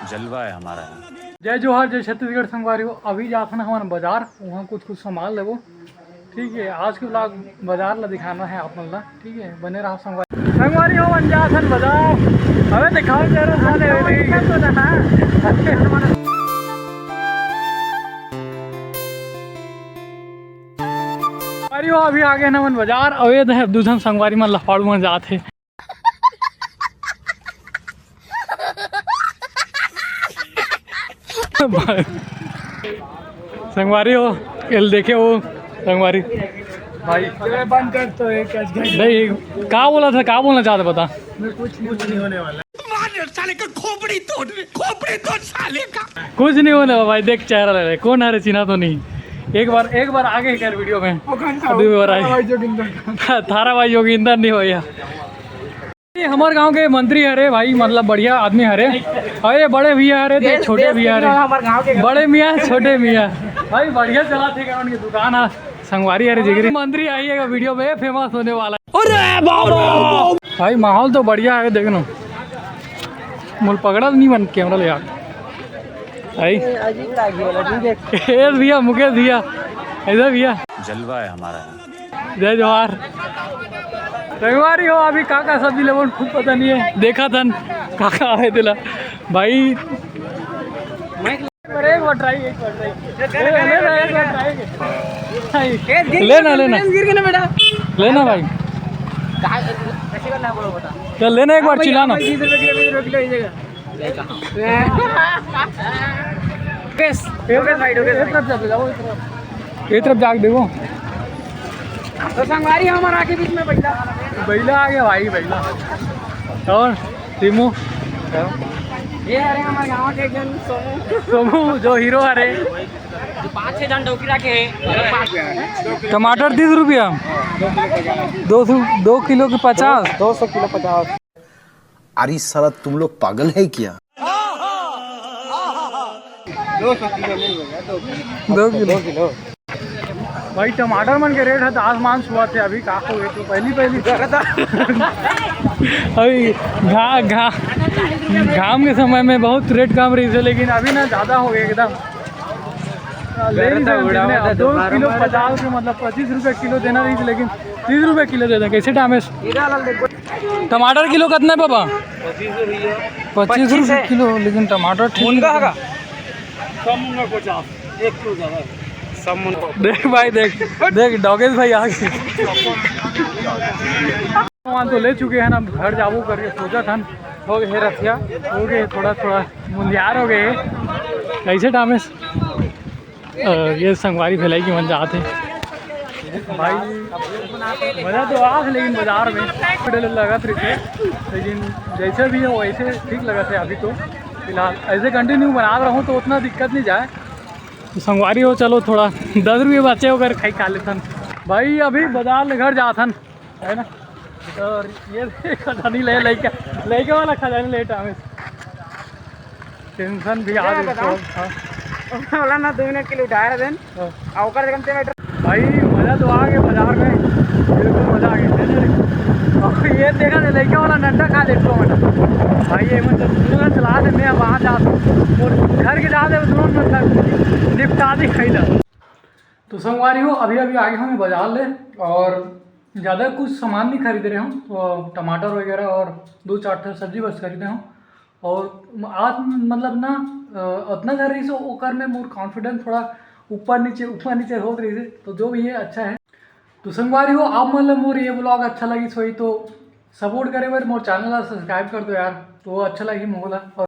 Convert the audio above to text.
जलवा है हमारा। जय जोहार जय छत्तीसगढ़ संगवारी हो। अभी जाते ना हमारे बाजार, वहाँ कुछ सामान लेवो। ठीक है, आज के ब्लॉग बाजार ला दिखाना है आप मतलब। ठीक है, बने रहो संगवारी हो। अंजासन बाजार हमें दिखाओ जरा संगवारी हो। अभी आगे ना मन बाजार अवैध है दूसरा संगवारी में लफाड़ू में जाते संगवारी हो एल देखे वो संगवारी भाई बंद कर तो एक नहीं क्या बोला था, क्या बोलना चाहते बता। कुछ नहीं होने वाला। साले का खोपड़ी तोड़ साले का। कुछ नहीं होने वाला भाई, देख चेहरा ले रहे कौन है रे, चिन्हा तो नहीं। एक बार आगे कर वीडियो में थारा भाई जोगिंदर नहीं हो या हमारे गांव के मंत्री हरे भाई, मतलब बढ़िया आदमी हरे। अरे बड़े भैया हरे थे, छोटे भैया हरे, बड़े मियाँ छोटे मियाँ भाई बढ़िया चला थे। उनकी दुकान है संगवारी हरे जिगरी। मंत्री आइएगा वीडियो में, फेमस होने वाला है। अरे बाबा भाई माहौल तो बढ़िया है, देखना मुल पकड़ा नहीं बन कैमरा ले यार भैया मुकेश भैया ऐसा भैया जलवा है हमारा। जय जोहार। संगवारी हो अभी काका सब्जी लेवो खुद पता नहीं है, देखा था काका आए दिला भाई। एक बार ट्राई लेना भाई, चल लेना एक बार चिल्लाना। एक तरफ जाके देखो तो संगवारी हमारा के बीच में बैला आ गया भाई, बैला और टीमू ये अरे हमारे गाँव के एक जन सोमू जो हीरो अरे 5-6 जन डोकी रखे हैं। टमाटर 30 रुपया, 2 किलो के 50, 200 किलो 50। अरे साला तुम लोग पागल है क्या। 200 किलो नहीं होगा, 2 किलो भाई। टमाटर मन के रेट है तो आसमान छुआ थे अभी का हो गए तो पहली अभी घाम के समय में बहुत रेट कम रही थी, लेकिन अभी ना ज़्यादा हो गया एकदम। 2 किलो 50 के मतलब 25 रुपये किलो देना रही थी, लेकिन 30 रुपये किलो दे दें कैसे टाइम है। टमाटर किलो कितना है पापा? 25 रुपये किलो, लेकिन टमाटर ठीक है। देख भाई देख डॉगेज भाई आ गए। सामान तो ले चुके हैं ना, घर जाबू करके सोचा था हो गए रथिया हो गए, थोड़ा मुंदियार हो गए कैसे डामेस। ये संगवारी फैलाई की मन जाते भाई मज़ा तो आ, लेकिन बाजार में लगा थे, लेकिन जैसे भी है वैसे ठीक लगा थे। अभी तो फिलहाल ऐसे कंटिन्यू बना रहा हूँ तो उतना दिक्कत नहीं जाए। तो संगवारी हो चलो थोड़ा 10 रुपये बचे होकर खाई खा लेथन भाई। अभी बाजार में घर जाथन है ना, और ये खजानी लैके वाला खजानी लेट हमें टेंशन भी आ वाला ना 2 मिनट के लिए उठाया देन औकर घंटे में भाई। मज़ा तो आ गया बाजार में, बिल्कुल मज़ा आ गया। और ये देखा था लैके वाला नड्डा खा लेते भाई। ये मतलब दोनों चला दे, मैं वहाँ जाता हूँ और घर के जाते दोनों मतलब निपटा दी खरीदा। तो संगवारी हो अभी आगे हम बाजार ले, और ज़्यादा कुछ सामान नहीं खरीद रहे हूँ, तो टमाटर वगैरह और 2-4 सब्जी बस खरीदे हूँ। और आज मतलब ना उतना कर रही से ओकर में मोर कॉन्फिडेंस थोड़ा ऊपर नीचे हो रही है, तो जो भी है अच्छा है। तो संगवारी हो आप मतलब मोर ये ब्लॉग अच्छा लगी सोई तो सपोर्ट करे मोर चैनल सब्सक्राइब कर दो यार, तो अच्छा लगी मोला।